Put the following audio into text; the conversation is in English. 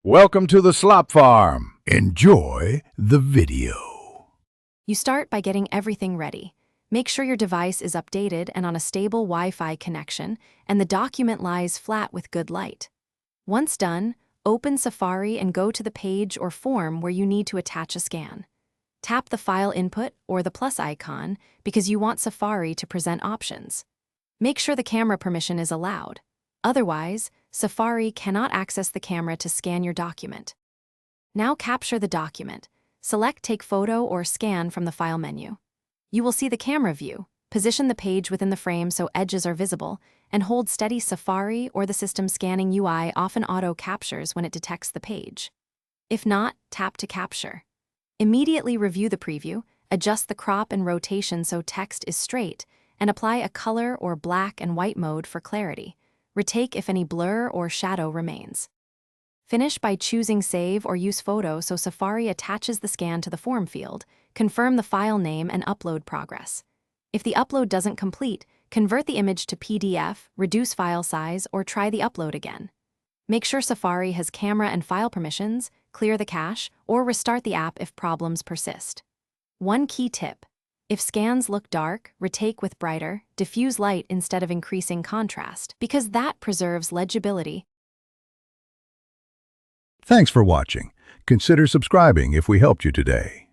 Welcome to the Slop Farm. Enjoy the video. You start by getting everything ready. Make sure your device is updated and on a stable Wi-Fi connection, and the document lies flat with good light. Once done, open Safari and go to the page or form where you need to attach a scan. Tap the file input or the plus icon because you want Safari to present options. Make sure the camera permission is allowed. Otherwise, Safari cannot access the camera to scan your document. Now capture the document. Select Take Photo or Scan from the File menu. You will see the camera view. Position the page within the frame so edges are visible, and hold steady. Safari or the system scanning UI often auto-captures when it detects the page. If not, tap to capture. Immediately review the preview, adjust the crop and rotation so text is straight, and apply a color or black and white mode for clarity. Retake if any blur or shadow remains. Finish by choosing Save or Use Photo so Safari attaches the scan to the form field. Confirm the file name and upload progress. If the upload doesn't complete, convert the image to PDF, reduce file size, or try the upload again. Make sure Safari has camera and file permissions, clear the cache, or restart the app if problems persist. One key tip: if scans look dark, retake with brighter, diffuse light instead of increasing contrast, because that preserves legibility. Thanks for watching. Consider subscribing if we helped you today.